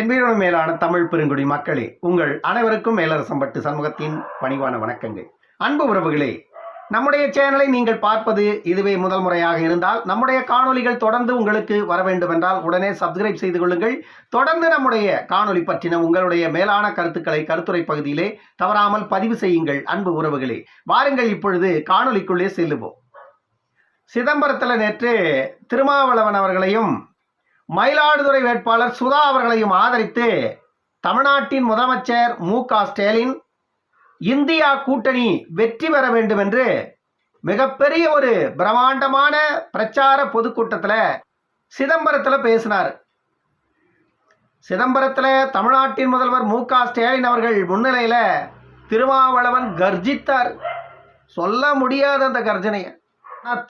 என் வீரன் மேலான தமிழ் பெருங்குடி மக்களே, உங்கள் அனைவருக்கும் மேலரசம்பட்டு சமூகத்தின் பணிவான வணக்கங்கள். அன்பு உறவுகளே, நம்முடைய சேனலை நீங்கள் பார்ப்பது இதுவே முதல் முறையாக இருந்தால் நம்முடைய காணொலிகள் தொடர்ந்து உங்களுக்கு வர வேண்டும் என்றால் உடனே சப்ஸ்கிரைப் செய்து கொள்ளுங்கள். தொடர்ந்து நம்முடைய காணொலி பற்றின உங்களுடைய மேலான கருத்துக்களை கருத்துரை பகுதியிலே தவறாமல் பதிவு செய்யுங்கள். அன்பு உறவுகளே, வாருங்கள் இப்பொழுது காணொலிக்குள்ளே செல்லுவோம். சிதம்பரத்தில் நேற்று திருமாவளவன் அவர்களையும் மயிலாடுதுறை வேட்பாளர் சுதா அவர்களையும் ஆதரித்து தமிழ்நாட்டின் முதலமைச்சர் மு.க. ஸ்டாலின் இந்தியா கூட்டணி வெற்றி பெற வேண்டும் என்று மிகப்பெரிய ஒரு பிரம்மாண்டமான பிரச்சார பொதுக்கூட்டத்தில் சிதம்பரத்தில் பேசினார். சிதம்பரத்தில் தமிழ்நாட்டின் முதல்வர் மு.க. ஸ்டாலின் அவர்கள் முன்னிலையில் திருமாவளவன் கர்ஜித்தார். சொல்ல முடியாத அந்த கர்ஜனையை.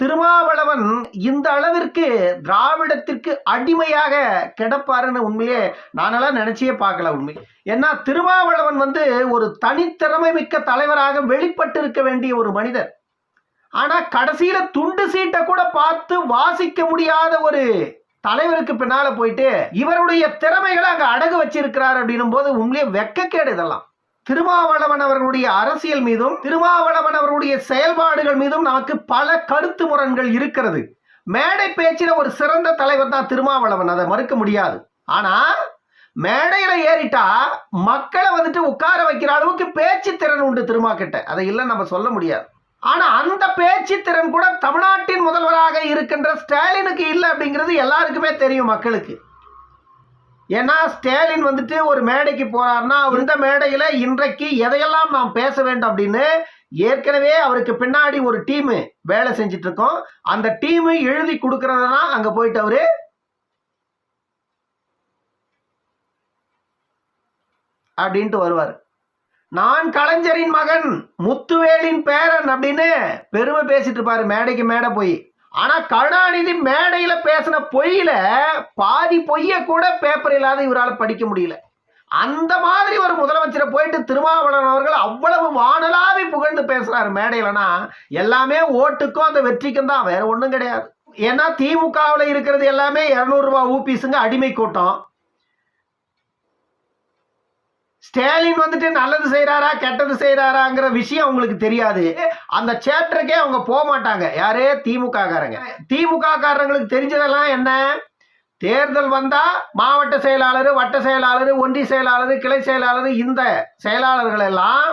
திருமாவளவன் இந்த அளவிற்கு திராவிடத்திற்கு அடிமையாக கிடப்பாருன்னு உண்மையே நானெல்லாம் நினைச்சே பார்க்கல. உண்மை ஏன்னா திருமாவளவன் ஒரு தனித்திறமை மிக்க தலைவராக வெளிப்பட்டு இருக்க வேண்டிய ஒரு மனிதர். ஆனா கடைசியில துண்டு சீட்டை கூட பார்த்து வாசிக்க முடியாத ஒரு தலைவருக்கு பின்னால போயிட்டு இவருடைய திறமைகளை அங்க அடகு வச்சிருக்கிறார் அப்படின்னும் போது உண்மையே வெட்கக்கேடு. இதெல்லாம் திருமாவளவன் அவர்களுடைய அரசியல் மீதும் திருமாவளவன் அவர்களுடைய செயல்பாடுகள் மீதும் நமக்கு பல கருத்து முரண்கள் இருக்கிறது. மேடை பேச்சில ஒரு சிறந்த தலைவர் தான் திருமாவளவன், அதை மறுக்க முடியாது. ஆனா மேடையில ஏறிட்டா மக்களை உட்கார வைக்கிற அளவுக்கு பேச்சு திறன் உண்டு திருமா கிட்ட, அதை இல்லை நம்ம சொல்ல முடியாது. ஆனா அந்த பேச்சு திறன் கூட தமிழ்நாட்டின் முதல்வராக இருக்கின்ற ஸ்டாலினுக்கு இல்லை அப்படிங்கிறது எல்லாருக்குமே தெரியும் மக்களுக்கு. ஏன்னா ஸ்டாலின் ஒரு மேடைக்கு போறாருன்னா இந்த மேடையில இன்றைக்கு எதையெல்லாம் நாம் பேச வேண்டும் அப்படின்னு ஏற்கனவே அவருக்கு பின்னாடி ஒரு டீம் வேலை செஞ்சிட்டு இருக்கோம். அந்த டீம் எழுதி கொடுக்கறதுனா அங்க போயிட்டு அவரு அப்படின்ட்டு வருவார். நான் கலைஞரின் மகன், முத்துவேலின் பேரன் அப்படின்னு பெருமை பேசிட்டு இருப்பாரு மேடைக்கு மேடை போய். ஆனா கருணாநிதி மேடையில பேசின பொய்யில பாதி பொய்ய கூட பேப்பர் இல்லாத இவரால் படிக்க முடியல. அந்த மாதிரி ஒரு முதலமைச்சரை போயிட்டு திருமாவளவன் அவர்கள் அவ்வளவு வானலாவி புகழ்ந்து பேசுறாரு மேடையிலனா எல்லாமே ஓட்டுக்கும் அந்த வெற்றிக்கும் தான், வேற ஒண்ணும் கிடையாது. ஏன்னா திமுகவில் இருக்கிறது எல்லாமே 200 ரூபாய் ஊபிஸுங்க, அடிமை கூட்டம். ஸ்டாலின் நல்லது செய்யறாரா கெட்டது செய்யறாராங்கிற விஷயம் அவங்களுக்கு தெரியாது. அந்த சேப்டருக்கே அவங்க போக மாட்டாங்க. யாரே திமுக காரங்க. திமுக காரங்களுக்கு தெரிஞ்சதெல்லாம் என்ன? தேர்தல் வந்தா மாவட்ட செயலாளர், வட்ட செயலாளர், ஒன்றிய செயலாளர், கிளை செயலாளர், இந்த செயலாளர்கள் எல்லாம்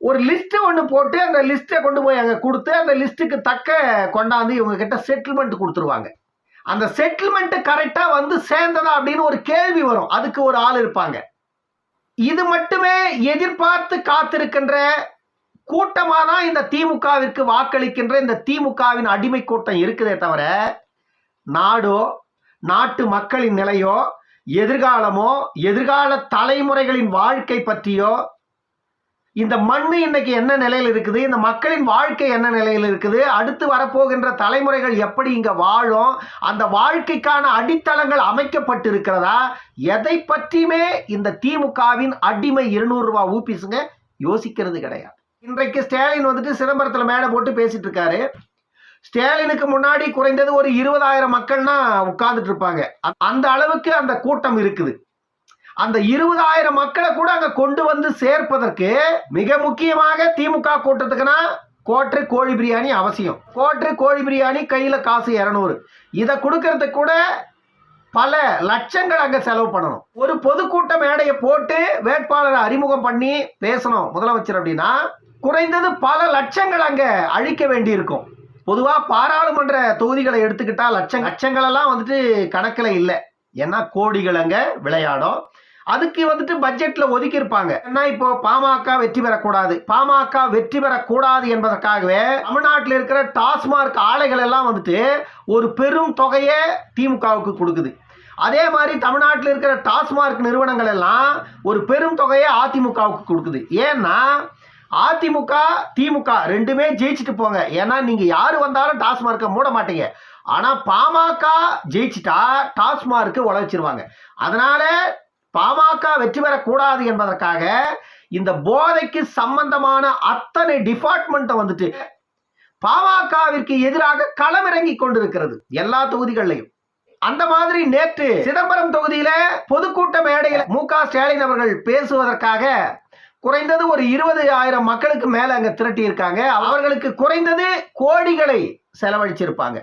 ஒரு லிஸ்ட் ஒன்று போட்டு அந்த லிஸ்ட்டை கொண்டு போய் அங்க கொடுத்து அந்த லிஸ்ட்டுக்கு தக்க கொண்டாந்து இவங்க கிட்ட செட்டில்மெண்ட் கொடுத்துருவாங்க. அந்த செட்டில்மெண்ட் கரெக்டா சேர்ந்ததா அப்படின்னு ஒரு கேள்வி வரும். அதுக்கு ஒரு ஆள் இருப்பாங்க. இது மட்டுமே எதிர்பார்த்து காத்திருக்கின்ற கூட்டமாக தான் இந்த திமுகவிற்கு வாக்களிக்கின்ற இந்த திமுகவின் அடிமை கூட்டம் இருக்குதே தவிர நாடோ நாட்டு மக்களின் நிலையோ எதிர்காலமோ எதிர்கால தலைமுறைகளின் வாழ்க்கை பற்றியோ இந்த மண்ணு இன்னைக்கு என்ன நிலையில் இருக்குது, இந்த மக்களின் வாழ்க்கை என்ன நிலையில் இருக்குது, அடுத்து வரப்போகின்ற தலைமுறைகள் எப்படி இங்க வாழும், அந்த வாழ்க்கைக்கான அடித்தளங்கள் அமைக்கப்பட்டு இருக்கிறதா, எதை பற்றியுமே இந்த திமுகவின் அடிமை 200 ரூபாய் ஊபிஸுங்க யோசிக்கிறது கிடையாது. இன்றைக்கு ஸ்டாலின் சிதம்பரத்தில் மேடை போட்டு பேசிட்டு இருக்காரு. ஸ்டாலினுக்கு முன்னாடி குறைந்தது ஒரு 20,000 மக்கள்னா உட்கார்ந்துட்டு இருப்பாங்க. அந்த அளவுக்கு அந்த கூட்டம் இருக்குது. அந்த 20,000 மக்களை கூட அங்க கொண்டு சேர்ப்பதற்கு மிக முக்கியமாக திமுக கூட்டத்துக்குன்னா கோட்டை கோழி பிரியாணி அவசியம். கோட்டை கோழி பிரியாணி கையில காசு 200, இதை கொடுக்கறதுக்கு கூட பல லட்சங்கள் அங்க செலவு பண்ணணும். ஒரு பொதுக்கூட்ட மேடையை போட்டு வேட்பாளரை அறிமுகம் பண்ணி பேசணும் முதலமைச்சர் அப்படின்னா குறைந்தது பல லட்சங்கள் அங்க அழிக்க வேண்டி இருக்கும். பொதுவா பாராளுமன்ற தொகுதிகளை எடுத்துக்கிட்டா லட்சங்கள் எல்லாம் கணக்கில் இல்லை. ஏன்னா கோடிகள் அங்க விளையாடும். அதுக்கு பட்ஜெட்ல ஒதுக்கி இருப்பாங்க. ஏன்னா இப்போ பாமக வெற்றி பெறக்கூடாது என்பதற்காகவே தமிழ்நாட்டில் இருக்கிற டாஸ்மார்க் ஆலைகள் எல்லாம் ஒரு பெரும் தொகையை திமுகவுக்கு கொடுக்குது. அதே மாதிரி தமிழ்நாட்டில் இருக்கிற டாஸ்மார்க் நிறுவனங்கள் எல்லாம் ஒரு பெரும் தொகையை அதிமுகவுக்கு கொடுக்குது. ஏன்னா அதிமுக திமுக ரெண்டுமே ஜெயிச்சுட்டு போங்க. ஏன்னா நீங்க யாரு வந்தாலும் டாஸ்மார்க்கை மூட மாட்டீங்க. ஆனா பாமக ஜெயிச்சுட்டா டாஸ்மார்க்கு உழைச்சிருவாங்க. அதனால பாமக வெற்றி பெறக்கூடாது என்பதற்காக இந்த போதைக்கு சம்பந்தமான அத்தனை டிபார்ட்மெண்ட் பாமகவிற்கு எதிராக களமிறங்கி கொண்டிருக்கிறது எல்லா தொகுதிகளிலையும். அந்த மாதிரி நேற்று சிதம்பரம் தொகுதியில பொதுக்கூட்ட மேடையில் மு.க. ஸ்டாலின் அவர்கள் பேசுவதற்காக குறைந்தது ஒரு 20,000 மக்களுக்கு மேல அங்க திரட்டி இருக்காங்க. அவர்களுக்கு குறைந்தது கோடிகளை செலவழிச்சிருப்பாங்க.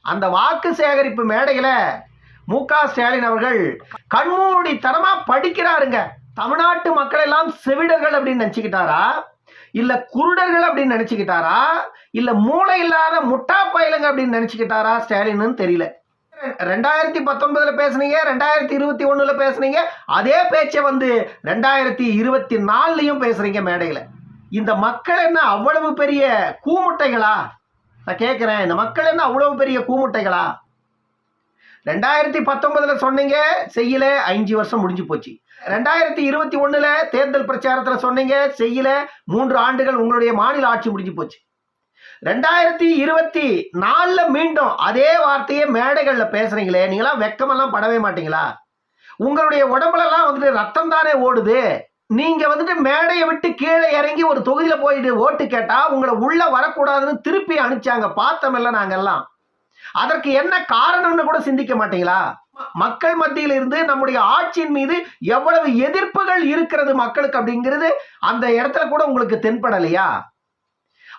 அந்த வாக்கு சேகரிப்பு மேடையில மு.க. ஸ்டாலின் அவர்கள் கண்மூடித்தனமா படிக்கிறாருங்க. தமிழ்நாட்டு மக்கள் எல்லாம் செவிடர்கள் அப்படின்னு நினைச்சுக்கிட்டாரா, இல்ல குருடர்கள் அப்படின்னு நினைச்சுக்கிட்டாரா, இல்ல மூளை இல்லாத முட்டா பயலுங்க அப்படின்னு நினைச்சுக்கிட்டாரா ஸ்டாலின் தெரியல. 2019 பேசுனீங்க, 2021 பேசுனீங்க, அதே பேச்சை 2024 பேசுறீங்க மேடையில. இந்த மக்கள் என்ன அவ்வளவு பெரிய கூமுட்டைகளா? நான் கேட்கிறேன், இந்த மக்கள் என்ன அவ்வளவு பெரிய கூமுட்டைகளா? 2019 சொன்னீங்க, செய்யல, 5 வருஷம் முடிஞ்சு போச்சு. 2021 தேர்தல் பிரச்சாரத்துல சொன்னீங்க, செய்யல, 3 ஆண்டுகள் உங்களுடைய மாநில ஆட்சி முடிஞ்சு போச்சு. 2024 மீண்டும் அதே வார்த்தையை மேடைகள்ல பேசுறீங்களே, நீங்களாம் வெக்கமெல்லாம் படவே மாட்டீங்களா? உங்களுடைய உடம்புலாம் ரத்தம் தானே ஓடுது. நீங்க மேடையை விட்டு கீழே இறங்கி ஒரு தொகுதியில போயிட்டு ஓட்டு கேட்டா உங்களை உள்ள வரக்கூடாதுன்னு திருப்பி அனுப்பிச்சாங்க, பார்த்தோம்ல நாங்கெல்லாம். அதற்கு என்ன காரணம்னு கூட சிந்திக்க மாட்டீங்களா? மக்கள் மத்தியில் இருந்து நம்முடைய ஆட்சியின் மீது எவ்வளவு எதிர்ப்புகள் இருக்கிறது மக்களுக்கு அப்படிங்கிறது அந்த இடத்துல கூட உங்களுக்கு தென்படலையா?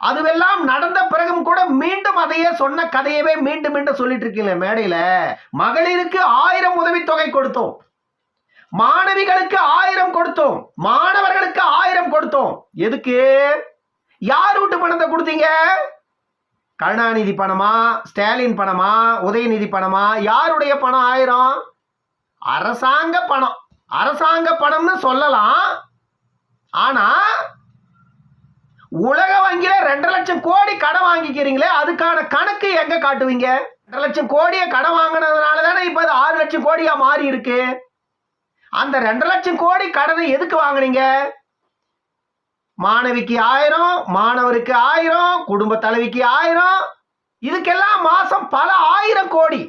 அதுவெல்லாம் நடந்த பிறகும் கூட மீண்டும் அதையே சொன்ன கதையவே மீண்டும் மீண்டும் சொல்லிட்டு இருக்கீங்க மேடையில. மகளிருக்கு 1000 உதவித்தொகை கொடுத்தோம், மாணவிகளுக்கு 1000 கொடுத்தோம், மாணவர்களுக்கு 1000 கொடுத்தோம். எதுக்கு? யார் வீட்டு பணத்தை கொடுத்தீங்க? கருணாநிதி பணமா, ஸ்டாலின் பணமா, உதயநிதி பணமா? யாருடைய பணம் 1000? அரசாங்க பணம். அரசாங்க பணம்னு சொல்லலாம். ஆனா உலக வங்கியில 2 லட்சம் கோடி கடன் வாங்கிக்கிறீங்களே, அதுக்கான கணக்கு எங்க காட்டுவீங்க? 2 லட்சம் கோடியை கடன் வாங்கினதுனால தானே இப்ப 6 லட்சம் கோடியா மாறி இருக்கு. அந்த 2 லட்சம் கோடி கடனை எதுக்கு வாங்குனீங்க? மாணவிக்கு 1000, மாணவருக்கு 1000, குடும்ப தலைவிக்கு 1000, இதுக்கெல்லாம் மாசம் பல 1000 கோடி.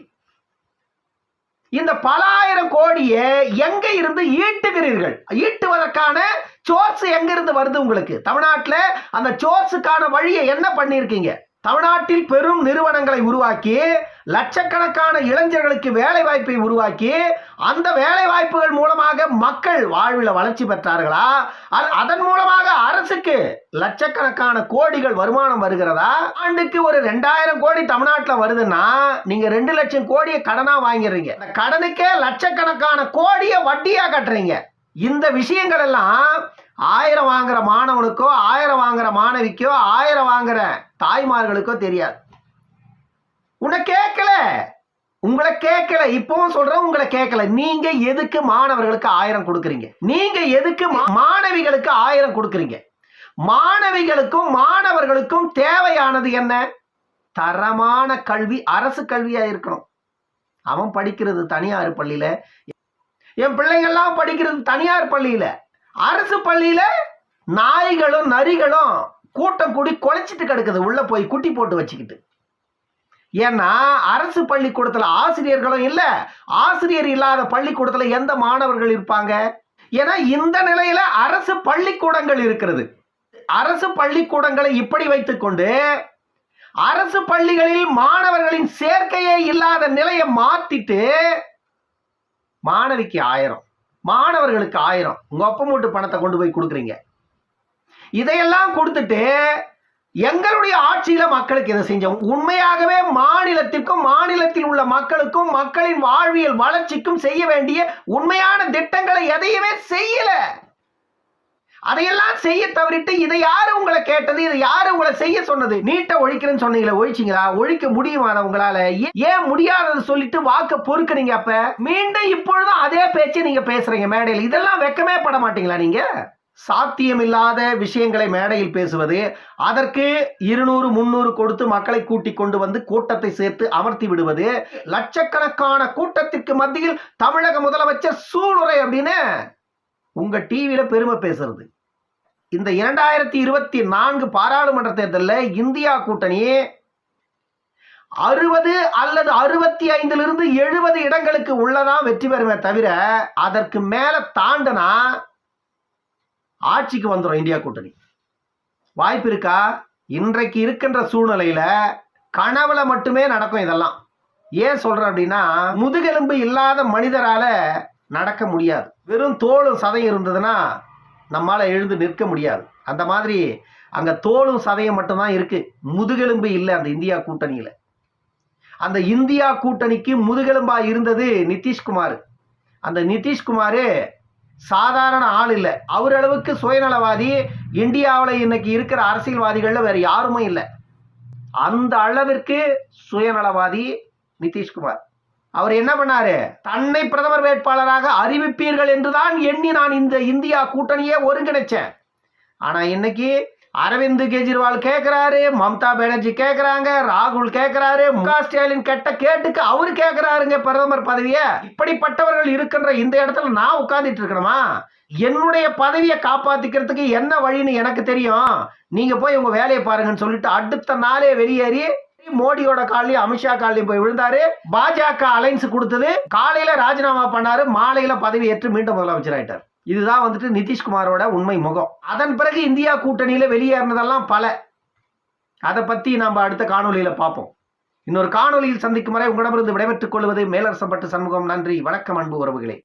இந்த பல 1000 கோடியை எங்க இருந்து ஈட்டுகிறீர்கள்? ஈட்டுவதற்கான சோர்ஸ் எங்க இருந்து வருது உங்களுக்கு? தமிழ்நாட்டில் அந்த சோர்ஸுக்கான வழியை என்ன பண்ணிருக்கீங்க? தமிழ்நாட்டில் பெரும் நிறுவனங்களை உருவாக்கி லட்சக்கணக்கான இளைஞர்களுக்கு வேலை வாய்ப்பை உருவாக்கி அந்த வேலை வாய்ப்புகள் மூலமாக மக்கள் வாழ்வில் வளர்ச்சி பெற்றார்களா? அதன் மூலமாக அரசுக்கு லட்சக்கணக்கான கோடிகள் வருமானம் வருகிறதா? ஆண்டுக்கு ஒரு 2000 கோடி தமிழ்நாட்டில் வருதுன்னா நீங்க 2 லட்சம் கோடியை கடனா வாங்கிடுறீங்க. கடனுக்கே லட்சக்கணக்கான கோடியை வட்டியா கட்டுறீங்க. இந்த விஷயங்கள் எல்லாம் 1000 வாங்குற மாணவனுக்கோ, 1000 வாங்குற மாணவிக்கோ, 1000 வாங்குற தாய்மார்களுக்கோ தெரியாது. உன்னை கேட்கல, உங்களை கேட்கல, இப்பவும் சொல்றேன், உங்களை கேட்கல. நீங்க எதுக்கு மாணவர்களுக்கு 1000 கொடுக்குறீங்க? நீங்க எதுக்கு மாணவிகளுக்கு 1000 கொடுக்குறீங்க? மாணவிகளுக்கும் மாணவர்களுக்கும் தேவையானது என்ன? தரமான கல்வி, அரசு கல்வியா இருக்கணும். அவன் படிக்கிறது தனியார் பள்ளியில, என் பிள்ளைங்கள்லாம் படிக்கிறது தனியார் பள்ளியில. அரசு பள்ளியில நாய்களும் நரிகளும் கூட்டம் கூடி குலைச்சிட்டு கிடக்குது உள்ள போய் குட்டி போட்டு வச்சுக்கிட்டு. ஏன்னா அரசு பள்ளிக்கூடத்துல ஆசிரியர்களும் இல்ல, ஆசிரியர் இல்லாத பள்ளிக்கூடத்துல எந்த மாணவர்கள் இருப்பாங்க? ஏன்னா இந்த நிலையில அரசு பள்ளிக்கூடங்கள் இருக்கிறது. அரசு பள்ளிக்கூடங்களை இப்படி வைத்துக்கொண்டு அரசு பள்ளிகளில் மாணவர்களின் சேர்க்கையே இல்லாத நிலையை மாத்திட்டு மாணவிக்கு 1000, மாணவர்களுக்கு 1000 உங்க அப்ப மூட்டு பணத்தை கொண்டு போய் கொடுக்குறீங்க. இதையெல்லாம் கொடுத்துட்டு எங்களுடைய ஆட்சியில மக்களுக்கு இதை செஞ்சோம். உண்மையாகவே மாநிலத்திற்கும் மாநிலத்தில் உள்ள மக்களுக்கும் மக்களின் வாழ்வியல் வளர்ச்சிக்கும் செய்ய வேண்டிய உண்மையான திட்டங்களை எதையுமே செய்யல. அதையெல்லாம் செய்ய தவறிட்டு இதை யாரு உங்களை கேட்டது? இதை யாரு உங்களை செய்ய சொன்னது? நீட்டை ஒழிக்கிறேன்னு சொன்னீங்களா, ஒழிச்சிங்களா? ஒழிக்க முடியுமா உங்களால? ஏன் முடியாதது சொல்லிட்டு வாக்க பொறுக்குறீங்க? அப்ப மீண்டும் இப்பொழுதும் அதே பேச்சு நீங்க பேசுறீங்க மேடையில். இதெல்லாம் வெக்கமே பட மாட்டீங்களா நீங்க? சாத்தியமில்லாத விஷயங்களை மேடையில் பேசுவது, அதற்கு 200 300 கொடுத்து மக்களை கூட்டிக் கொண்டு வந்து கூட்டத்தை சேர்த்து அமர்த்தி விடுவது, லட்சக்கணக்கான கூட்டத்திற்கு மத்தியில் தமிழக முதலமைச்சர் சூளுரை அப்படின்னு உங்க டிவியில பெருமை பேசுறது. இந்த 2024 பாராளுமன்ற தேர்தலில் இந்தியா கூட்டணி 60 அல்லது 65 70 இடங்களுக்கு உள்ளதான் வெற்றி பெறுமே தவிர அதற்கு மேல தாண்டனா ஆட்சிக்கு வந்துடும் இந்தியா கூட்டணி. வாய்ப்பு இருக்கா? இன்றைக்கு இருக்கின்ற சூழ்நிலையில கனவுல மட்டுமே நடக்கும். இதெல்லாம் ஏன் சொல்றேன் அப்படின்னா, முதுகெலும்பு இல்லாத மனிதரால நடக்க முடியாது. வெறும் தோலும் சதையும் இருந்ததுன்னா நம்மால எழுந்து நிற்க முடியாது. அந்த மாதிரி அங்க தோலும் சதையும் மட்டும்தான் இருக்கு, முதுகெலும்பு இல்லை அந்த இந்தியா கூட்டணியில. அந்த இந்தியா கூட்டணிக்கு முதுகெலும்பா இருந்தது நிதிஷ்குமார். அந்த நிதிஷ்குமார் சாதாரண ஆள் இல்லை. அவர் அளவுக்கு சுயநலவாதி இந்தியாவில் இன்னைக்கு இருக்கிற அரசியல்வாதிகள்ல வேற யாருமே இல்லை. அந்த அளவிற்கு சுயநலவாதி நிதிஷ்குமார். அவர் என்ன பண்ணாரு, தன்னை பிரதமர் வேட்பாளராக அறிவிப்பீர்கள் என்றுதான் எண்ணி நான் இந்த இந்தியா கூட்டணியே ஒருங்கிணைச்சேன். ஆனா இன்னைக்கு அரவிந்த் கெஜ்ரிவால் கேட்கிறாரு, மம்தா பானர்ஜி கேட்கிறாங்க, ராகுல் கேட்கிறாரு, முக ஸ்டாலின் கெட்ட கேட்டுக்கு அவரு கேட்கிறாருங்க பிரதமர் பதவியை. இப்படிப்பட்டவர்கள் இருக்கின்ற இந்த இடத்துல நான் உட்கார்ந்துட்டு இருக்கணுமா? என்னுடைய பதவியை காப்பாத்திக்கிறதுக்கு என்ன வழின்னு எனக்கு தெரியும், நீங்க போய் உங்க வேலையை பாருங்கன்னு சொல்லிட்டு அடுத்த நாளே வெளியேறி மோடியோட காலையும் அமித்ஷா காலையும் போய் விழுந்தாரு. பாஜக அலைன்ஸ் கொடுத்தது, காலையில ராஜினாமா பண்ணாரு, மாலையில பதவி ஏற்று மீண்டும் முதலமைச்சர் ஆயிட்டார். இதுதான் வந்துட்டு நிதிஷ்குமாரோட உண்மை முகம். அதன் பிறகு இந்தியா கூட்டணியில வெளியேறினதெல்லாம் பல. அதை பத்தி நம்ம அடுத்த காணொலியில பார்ப்போம். இன்னொரு காணொலியில் சந்திக்கும் வரை உங்களிடமிருந்து விடைபெற்றுக் கொள்வது மேலரசம்பட்டு சண்முகம். நன்றி, வணக்கம் அன்பு உறவுகளே.